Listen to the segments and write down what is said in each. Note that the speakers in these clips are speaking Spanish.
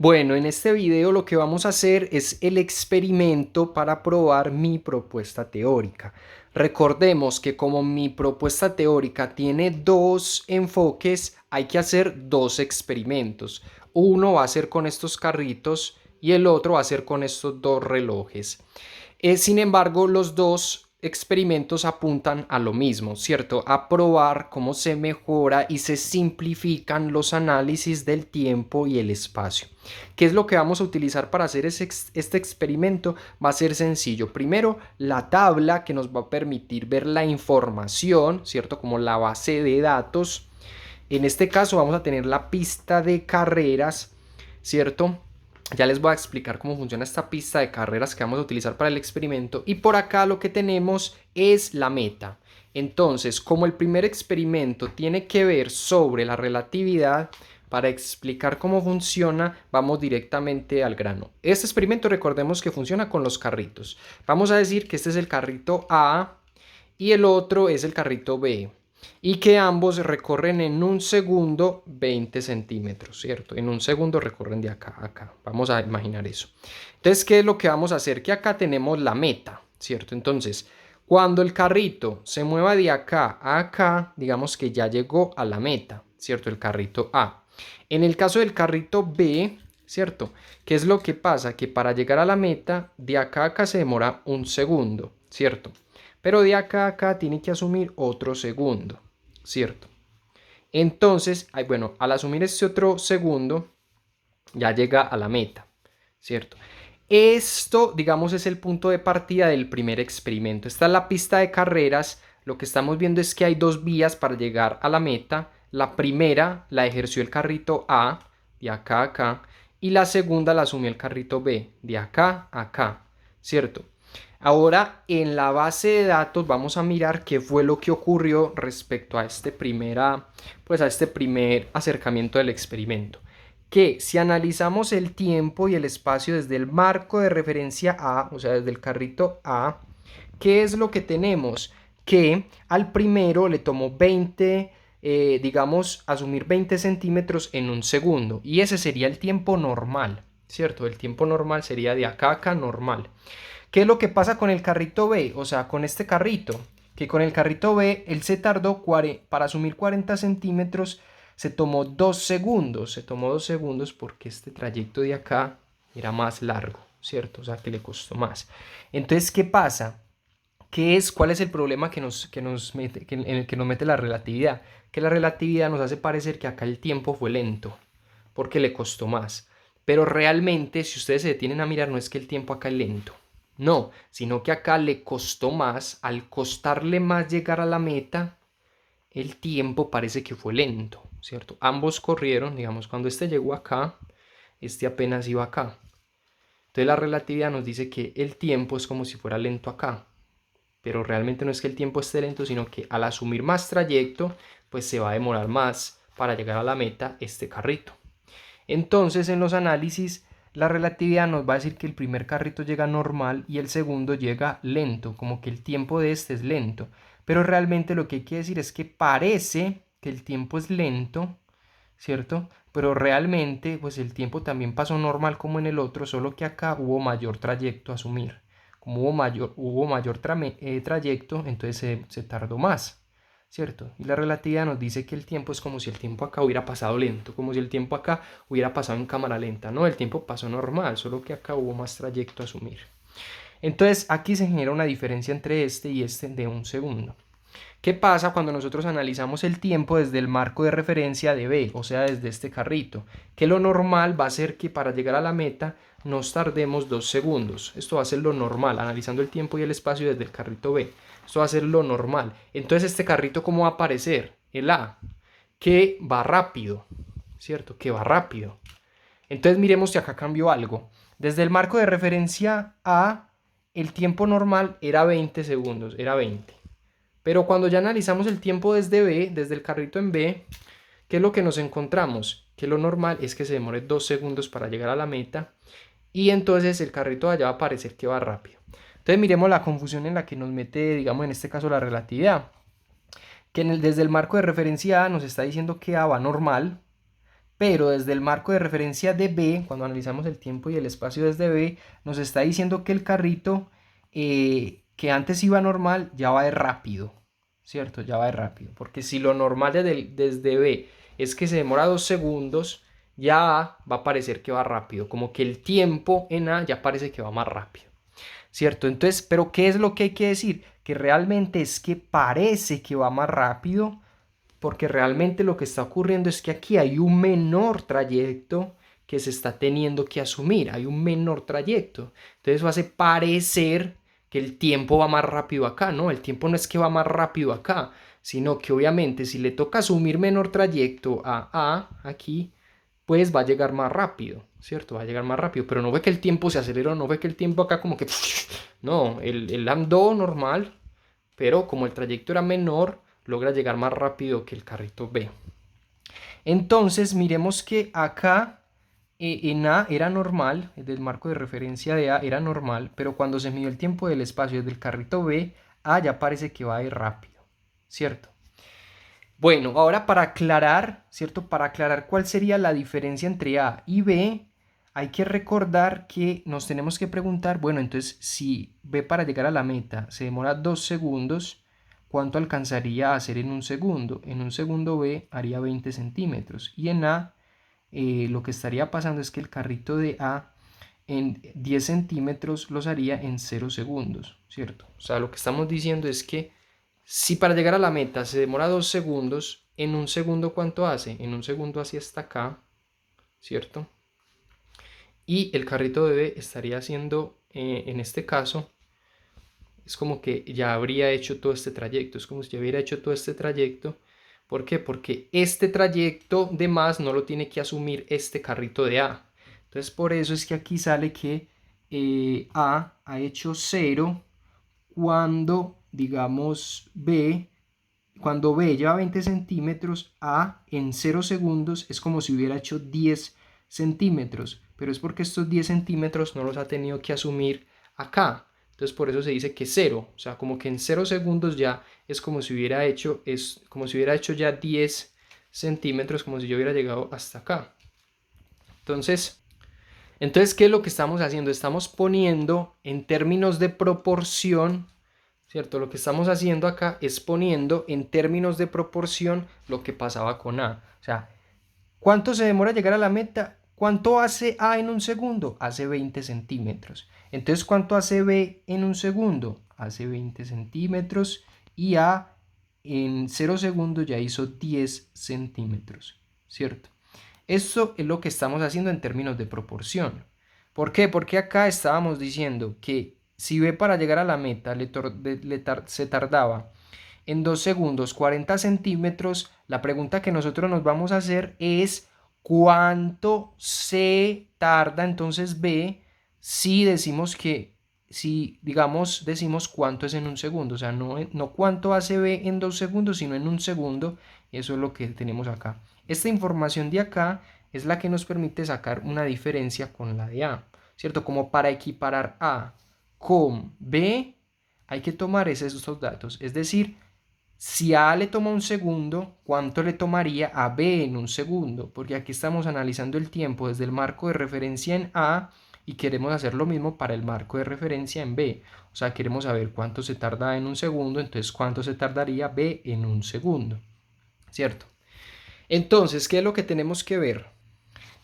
Bueno, en este video lo que vamos a hacer es el experimento para probar mi propuesta teórica. Recordemos que como mi propuesta teórica tiene dos enfoques, hay que hacer dos experimentos. Uno va a ser con estos carritos y el otro va a ser con estos dos relojes. Sin embargo, los dos experimentos apuntan a lo mismo, ¿cierto? A probar cómo se mejora y se simplifican los análisis del tiempo y el espacio. ¿Qué es lo que vamos a utilizar para hacer este experimento? Va a ser sencillo. Primero, la tabla que nos va a permitir ver la información, ¿cierto? Como la base de datos. En este caso vamos a tener la pista de carreras, ¿cierto? Ya les voy a explicar cómo funciona esta pista de carreras que vamos a utilizar para el experimento. Y por acá lo que tenemos es la meta. Entonces, como el primer experimento tiene que ver sobre la relatividad, para explicar cómo funciona, vamos directamente al grano. Este experimento, recordemos que funciona con los carritos. Vamos a decir que este es el carrito A y el otro es el carrito B. Y que ambos recorren en un segundo 20 centímetros, ¿cierto? En un segundo recorren de acá a acá. Vamos a imaginar eso. Entonces, ¿qué es lo que vamos a hacer? Que acá tenemos la meta, ¿cierto? Entonces, cuando el carrito se mueva de acá a acá, digamos que ya llegó a la meta, ¿cierto? El carrito A. En el caso del carrito B, ¿cierto? ¿Qué es lo que pasa? Que para llegar a la meta, de acá a acá se demora un segundo, ¿cierto? Pero de acá a acá tiene que asumir otro segundo, ¿cierto? Entonces, bueno, al asumir este otro segundo, ya llega a la meta, ¿cierto? Esto, digamos, es el punto de partida del primer experimento. Esta es la pista de carreras. Lo que estamos viendo es que hay dos vías para llegar a la meta. La primera la ejerció el carrito A, de acá a acá, y la segunda la asumió el carrito B, de acá a acá, ¿cierto? Ahora en la base de datos vamos a mirar qué fue lo que ocurrió respecto a a este primer acercamiento del experimento. Que si analizamos el tiempo y el espacio desde el marco de referencia A, o sea, desde el carrito A, ¿qué es lo que tenemos? Que al primero le tomó 20, digamos, asumir 20 centímetros en un segundo. Y ese sería el tiempo normal, ¿cierto? El tiempo normal sería de acá a acá normal. ¿Qué es lo que pasa con el carrito B? O sea, con este carrito. Que con el carrito B, él se tardó para asumir 40 centímetros, se tomó 2 segundos. Se tomó 2 segundos porque este trayecto de acá era más largo, ¿cierto? O sea, que le costó más. Entonces, ¿qué pasa? ¿Cuál es el problema en el que nos mete la relatividad? Que la relatividad nos hace parecer que acá el tiempo fue lento, porque le costó más. Pero realmente, si ustedes se detienen a mirar, no es que el tiempo acá es lento. No, sino que acá le costó más, al costarle más llegar a la meta, el tiempo parece que fue lento, ¿cierto? Ambos corrieron, digamos, cuando este llegó acá, este apenas iba acá. Entonces la relatividad nos dice que el tiempo es como si fuera lento acá, pero realmente no es que el tiempo esté lento, sino que al asumir más trayecto, pues se va a demorar más para llegar a la meta este carrito. Entonces en los análisis la relatividad nos va a decir que el primer carrito llega normal y el segundo llega lento, como que el tiempo de este es lento, pero realmente lo que hay que decir es que parece que el tiempo es lento, ¿cierto? Pero realmente pues el tiempo también pasó normal como en el otro, solo que acá hubo mayor trayecto a asumir. Como hubo mayor trayecto, entonces se tardó más. ¿Cierto? Y la relatividad nos dice que el tiempo es como si el tiempo acá hubiera pasado lento, como si el tiempo acá hubiera pasado en cámara lenta. No, el tiempo pasó normal, solo que acá hubo más trayecto a asumir. Entonces aquí se genera una diferencia entre este y este de un segundo. ¿Qué pasa cuando nosotros analizamos el tiempo desde el marco de referencia de B, o sea, desde este carrito? Que lo normal va a ser que para llegar a la meta nos tardemos 2 segundos. Esto va a ser lo normal, analizando el tiempo y el espacio desde el carrito B. Esto va a ser lo normal. Entonces, ¿este carrito cómo va a aparecer? El A, que va rápido, ¿cierto? Que va rápido. Entonces, miremos si acá cambió algo. Desde el marco de referencia A, el tiempo normal era 20 segundos, era 20. Pero cuando ya analizamos el tiempo desde B, desde el carrito en B, ¿qué es lo que nos encontramos? Que lo normal es que se demore 2 segundos para llegar a la meta y entonces el carrito de allá va a parecer que va rápido. Entonces miremos la confusión en la que nos mete, digamos en este caso la relatividad. Que desde el marco de referencia A nos está diciendo que A va normal, pero desde el marco de referencia de B, cuando analizamos el tiempo y el espacio desde B, nos está diciendo que el carrito que antes iba normal ya va de rápido, ¿cierto? Ya va de rápido, porque si lo normal desde B es que se demora 2 segundos, ya A va a parecer que va rápido, como que el tiempo en A ya parece que va más rápido, ¿cierto? Entonces, pero ¿qué es lo que hay que decir? Que realmente es que parece que va más rápido, porque realmente lo que está ocurriendo es que aquí hay un menor trayecto que se está teniendo que asumir, hay un menor trayecto. Entonces eso hace parecer que el tiempo va más rápido acá, ¿no? El tiempo no es que va más rápido acá, sino que obviamente si le toca asumir menor trayecto a A aquí, pues va a llegar más rápido, ¿cierto? Va a llegar más rápido, pero no ve que el tiempo se aceleró, no ve que el tiempo acá como que... No, él andó normal, pero como el trayecto era menor, logra llegar más rápido que el carrito B. Entonces miremos que acá en A era normal, desde el marco de referencia de A era normal, pero cuando se midió el tiempo del espacio desde el carrito B, A ya parece que va a ir rápido, ¿cierto? Bueno, ahora para aclarar, ¿cierto? Para aclarar cuál sería la diferencia entre A y B, hay que recordar que nos tenemos que preguntar, bueno, entonces si B para llegar a la meta se demora 2 segundos, ¿cuánto alcanzaría a hacer en un segundo? En un segundo B haría 20 centímetros y en A lo que estaría pasando es que el carrito de A en 10 centímetros los haría en 0 segundos, ¿cierto? O sea, lo que estamos diciendo es que si para llegar a la meta se demora 2 segundos, en un segundo ¿cuánto hace? En un segundo así hasta acá, ¿cierto? Y el carrito de B estaría haciendo, en este caso, es como que ya habría hecho todo este trayecto, es como si ya hubiera hecho todo este trayecto. ¿Por qué? Porque este trayecto de más no lo tiene que asumir este carrito de A. Entonces por eso es que aquí sale que A ha hecho 0 cuando, digamos, cuando B lleva 20 centímetros, A en 0 segundos es como si hubiera hecho 10 centímetros, pero es porque estos 10 centímetros no los ha tenido que asumir acá. Entonces por eso se dice que 0, o sea, como que en 0 segundos ya es como si hubiera hecho, ya 10 centímetros, como si yo hubiera llegado hasta acá. Entonces, ¿qué es lo que estamos haciendo? Estamos poniendo en términos de proporción, ¿cierto? Lo que estamos haciendo acá es poniendo en términos de proporción lo que pasaba con A. O sea, ¿cuánto se demora llegar a la meta? ¿Cuánto hace A en un segundo? Hace 20 centímetros. Entonces, ¿cuánto hace B en un segundo? Hace 20 centímetros y A en 0 segundos ya hizo 10 centímetros, ¿cierto? Esto es lo que estamos haciendo en términos de proporción. ¿Por qué? Porque acá estábamos diciendo que si B para llegar a la meta se tardaba en 2 segundos 40 centímetros, la pregunta que nosotros nos vamos a hacer es ¿cuánto se tarda entonces B si decimos si digamos decimos cuánto es en un segundo? O sea, no cuánto hace B en 2 segundos, sino en un segundo. Eso es lo que tenemos acá. Esta información de acá es la que nos permite sacar una diferencia con la de A, ¿cierto? Como para equiparar A con B, hay que tomar esos dos datos. Es decir, si a le toma un segundo, ¿cuánto le tomaría a B en un segundo? Porque aquí estamos analizando el tiempo desde el marco de referencia en A y queremos hacer lo mismo para el marco de referencia en B. O sea, queremos saber cuánto se tarda en un segundo, entonces cuánto se tardaría B en un segundo, ¿cierto? Entonces, ¿qué es lo que tenemos que ver?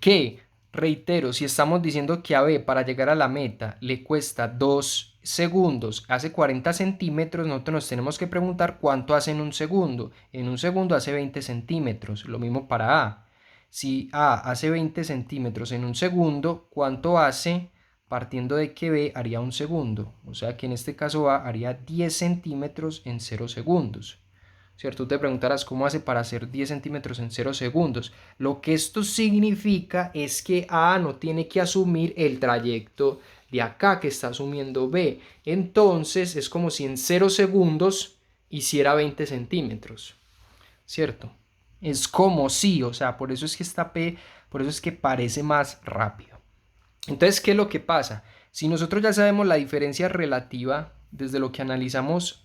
Que, reitero, si estamos diciendo que a B para llegar a la meta le cuesta 2 segundos, hace 40 centímetros, nosotros nos tenemos que preguntar cuánto hace en un segundo. En un segundo hace 20 centímetros, lo mismo para A. Si A hace 20 centímetros en un segundo, ¿cuánto hace? Partiendo de que B haría un segundo. O sea que en este caso A haría 10 centímetros en 0 segundos. ¿Cierto? Tú te preguntarás cómo hace para hacer 10 centímetros en 0 segundos. Lo que esto significa es que A no tiene que asumir el trayecto de acá que está asumiendo B. Entonces es como si en 0 segundos hiciera 20 centímetros. ¿Cierto? Es como si, o sea, por eso es que esta P, por eso es que parece más rápido. Entonces, ¿qué es lo que pasa? Si nosotros ya sabemos la diferencia relativa desde lo que analizamos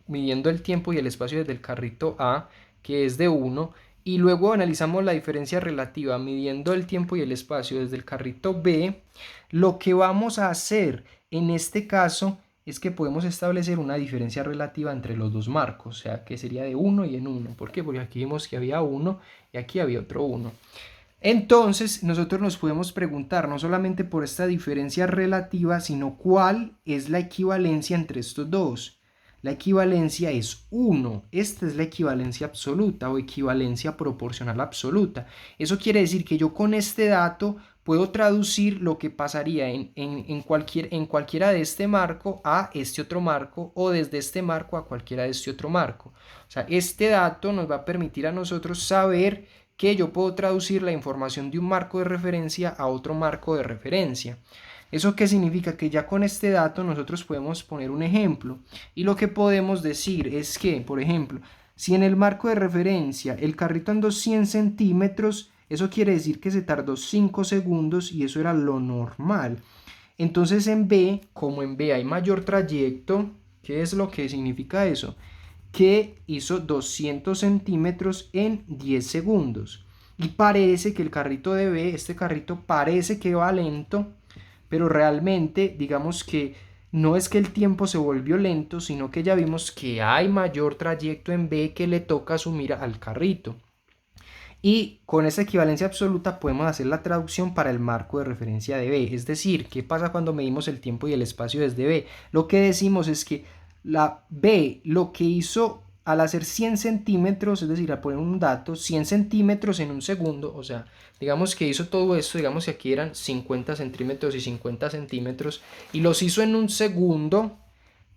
midiendo el tiempo y el espacio desde el carrito A, que es de 1, y luego analizamos la diferencia relativa midiendo el tiempo y el espacio desde el carrito B, lo que vamos a hacer en este caso es que podemos establecer una diferencia relativa entre los dos marcos, o sea que sería de 1 y en 1. ¿Por qué? Porque aquí vimos que había 1 y aquí había otro 1. Entonces nosotros nos podemos preguntar no solamente por esta diferencia relativa, sino cuál es la equivalencia entre estos dos. La equivalencia es 1. Esta es la equivalencia absoluta o equivalencia proporcional absoluta. Eso quiere decir que yo con este dato puedo traducir lo que pasaría en cualquiera de este marco a este otro marco o desde este marco a cualquiera de este otro marco. O sea, este dato nos va a permitir a nosotros saber que yo puedo traducir la información de un marco de referencia a otro marco de referencia. ¿Eso qué significa? Que ya con este dato nosotros podemos poner un ejemplo y lo que podemos decir es que, por ejemplo, si en el marco de referencia el carrito andó 100 centímetros, eso quiere decir que se tardó 5 segundos y eso era lo normal. Entonces en B, como en B hay mayor trayecto, ¿qué es lo que significa eso? Que hizo 200 centímetros en 10 segundos. Y parece que el carrito de B, este carrito parece que va lento, pero realmente digamos que no es que el tiempo se volvió lento, sino que ya vimos que hay mayor trayecto en B que le toca asumir al carrito. Y con esa equivalencia absoluta podemos hacer la traducción para el marco de referencia de B. Es decir, ¿qué pasa cuando medimos el tiempo y el espacio desde B? Lo que decimos es que la B lo que hizo al hacer 100 centímetros, es decir, al poner un dato, 100 centímetros en un segundo, o sea, digamos que hizo todo esto, digamos que aquí eran 50 centímetros y 50 centímetros, y los hizo en un segundo,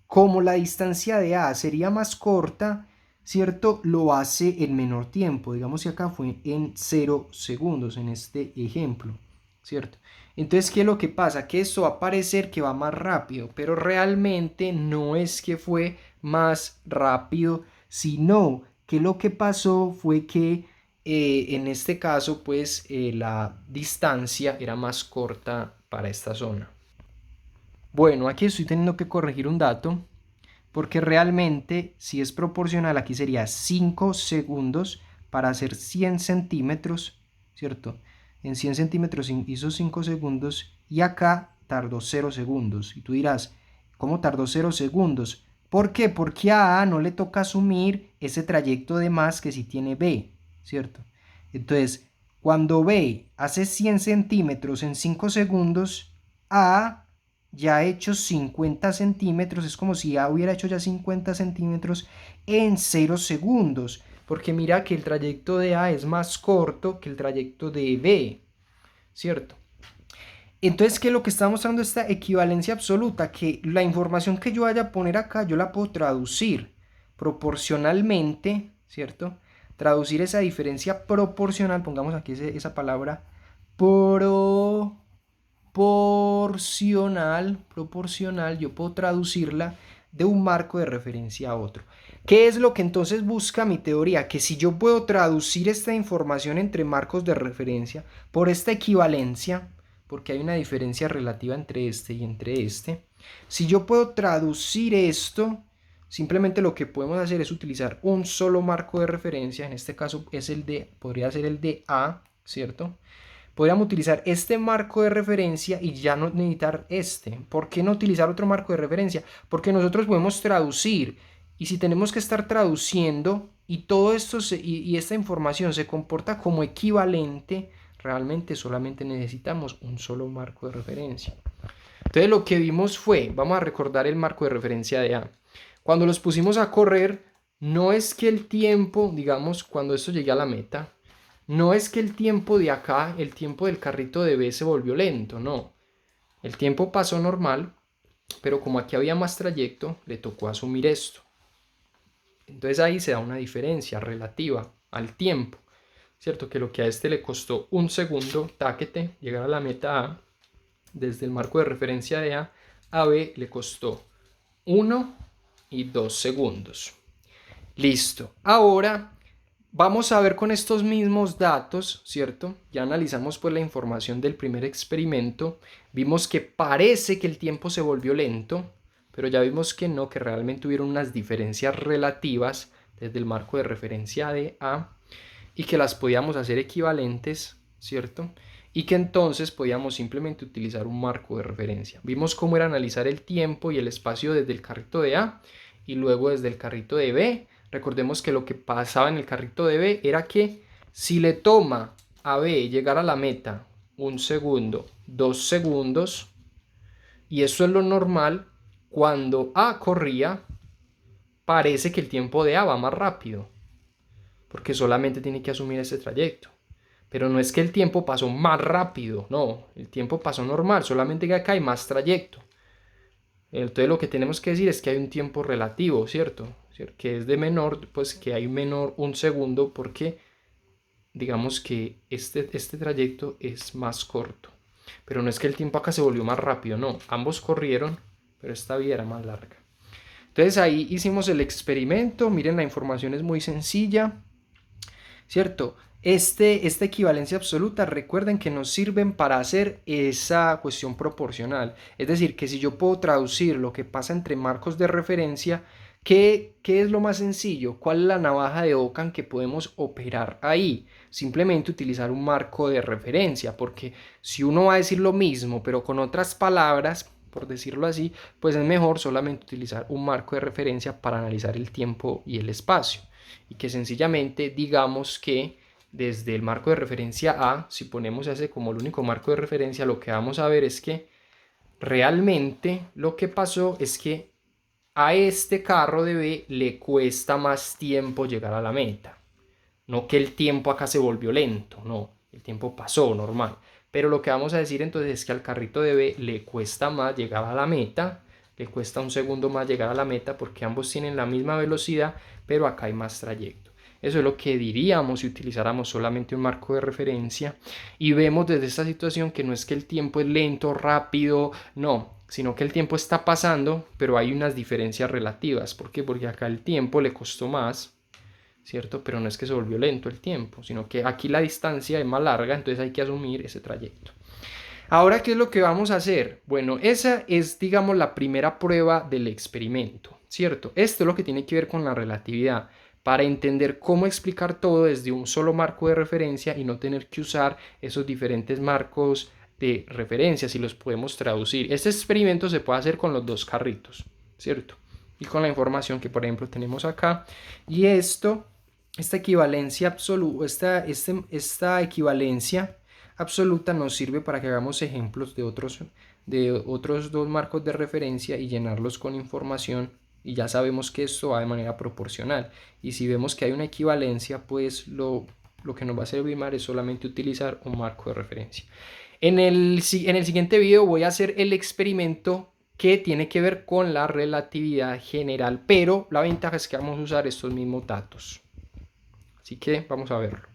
como la distancia de A sería más corta, ¿cierto? Lo hace en menor tiempo. Digamos que acá fue en 0 segundos en este ejemplo, ¿cierto? Entonces, ¿qué es lo que pasa? Que esto va a parecer que va más rápido, pero realmente no es que fue más rápido, sino que lo que pasó fue que en este caso, pues la distancia era más corta para esta zona. Bueno, aquí estoy teniendo que corregir un dato porque realmente si es proporcional aquí sería 5 segundos para hacer 100 centímetros, ¿cierto? En 100 centímetros hizo 5 segundos y acá tardó 0 segundos. Y tú dirás, ¿cómo tardó 0 segundos? ¿Por qué? Porque a no le toca asumir ese trayecto de más que si tiene B, ¿cierto? Entonces, cuando B hace 100 centímetros en 5 segundos, A ya ha hecho 50 centímetros, es como si ya hubiera hecho ya 50 centímetros en 0 segundos, porque mira que el trayecto de A es más corto que el trayecto de B, ¿cierto? Entonces, ¿qué es lo que está mostrando esta equivalencia absoluta? Que la información que yo vaya a poner acá, yo la puedo traducir proporcionalmente, ¿cierto? Traducir esa diferencia proporcional, pongamos aquí esa palabra, proporcional, yo puedo traducirla de un marco de referencia a otro. ¿Qué es lo que entonces busca mi teoría? Que si yo puedo traducir esta información entre marcos de referencia por esta equivalencia, porque hay una diferencia relativa entre este y entre este, si yo puedo traducir esto, simplemente lo que podemos hacer es utilizar un solo marco de referencia, en este caso es podría ser el de A, ¿cierto? Podríamos utilizar este marco de referencia y ya no necesitar este. ¿Por qué no utilizar otro marco de referencia? Porque nosotros podemos traducir y si tenemos que estar traduciendo y todo esto y esta información se comporta como equivalente, realmente solamente necesitamos un solo marco de referencia. Entonces lo que vimos fue, vamos a recordar el marco de referencia de A. Cuando los pusimos a correr, no es que el tiempo, digamos, cuando esto llegue a la meta, no es que el tiempo de acá, el tiempo del carrito de B se volvió lento, no. El tiempo pasó normal, pero como aquí había más trayecto, le tocó asumir esto. Entonces ahí se da una diferencia relativa al tiempo, ¿cierto? Que lo que a este le costó un segundo, taquete, llegar a la meta A, desde el marco de referencia de A B le costó 1 y 2 segundos. Listo. Ahora vamos a ver con estos mismos datos, ¿cierto? Ya analizamos pues la información del primer experimento. Vimos que parece que el tiempo se volvió lento, pero ya vimos que no, que realmente hubieron unas diferencias relativas desde el marco de referencia de A. y que las podíamos hacer equivalentes, ¿cierto? Y que entonces podíamos simplemente utilizar un marco de referencia. Vimos cómo era analizar el tiempo y el espacio desde el carrito de A y luego desde el carrito de B. Recordemos que lo que pasaba en el carrito de B era que si le toma a B llegar a la meta 1 segundo, 2 segundos, y eso es lo normal, cuando A corría, parece que el tiempo de A va más rápido, porque solamente tiene que asumir ese trayecto. Pero no es que el tiempo pasó más rápido, no, el tiempo pasó normal, solamente que acá hay más trayecto. Entonces lo que tenemos que decir es que hay un tiempo relativo, ¿cierto? Que es de menor, pues que hay menor 1 segundo porque digamos que este trayecto es más corto. Pero no es que el tiempo acá se volvió más rápido, no, ambos corrieron, pero esta vía era más larga. Entonces ahí hicimos el experimento, miren, la información es muy sencilla, ¿cierto? Esta equivalencia absoluta, recuerden que nos sirven para hacer esa cuestión proporcional. Es decir, que si yo puedo traducir lo que pasa entre marcos de referencia, ¿qué es lo más sencillo? ¿Cuál es la navaja de Ockham que podemos operar ahí? Simplemente utilizar un marco de referencia, porque si uno va a decir lo mismo, pero con otras palabras, por decirlo así, pues es mejor solamente utilizar un marco de referencia para analizar el tiempo y el espacio. Y que sencillamente digamos que desde el marco de referencia A, si ponemos ese como el único marco de referencia, lo que vamos a ver es que realmente lo que pasó es que a este carro de B le cuesta más tiempo llegar a la meta. No que el tiempo acá se volvió lento, no, el tiempo pasó normal. Pero lo que vamos a decir entonces es que al carrito de B le cuesta más llegar a la meta, le cuesta 1 segundo más llegar a la meta porque ambos tienen la misma velocidad, pero acá hay más trayecto. Eso es lo que diríamos si utilizáramos solamente un marco de referencia y vemos desde esta situación que no es que el tiempo es lento, rápido, no, sino que el tiempo está pasando, pero hay unas diferencias relativas. ¿Por qué? Porque acá el tiempo le costó más, ¿cierto? Pero no es que se volvió lento el tiempo, sino que aquí la distancia es más larga, entonces hay que asumir ese trayecto. Ahora, ¿qué es lo que vamos a hacer? Bueno, esa es, digamos, la primera prueba del experimento, ¿cierto? Esto es lo que tiene que ver con la relatividad, para entender cómo explicar todo desde un solo marco de referencia y no tener que usar esos diferentes marcos de referencia si los podemos traducir. Este experimento se puede hacer con los dos carritos, ¿cierto? Y con la información que, por ejemplo, tenemos acá. Y esta equivalencia absoluta, esta equivalencia absoluta nos sirve para que hagamos ejemplos de otros dos marcos de referencia y llenarlos con información, y ya sabemos que esto va de manera proporcional, y si vemos que hay una equivalencia, pues lo que nos va a servir más es solamente utilizar un marco de referencia. En el siguiente video voy a hacer el experimento que tiene que ver con la relatividad general, pero la ventaja es que vamos a usar estos mismos datos, así que vamos a verlo.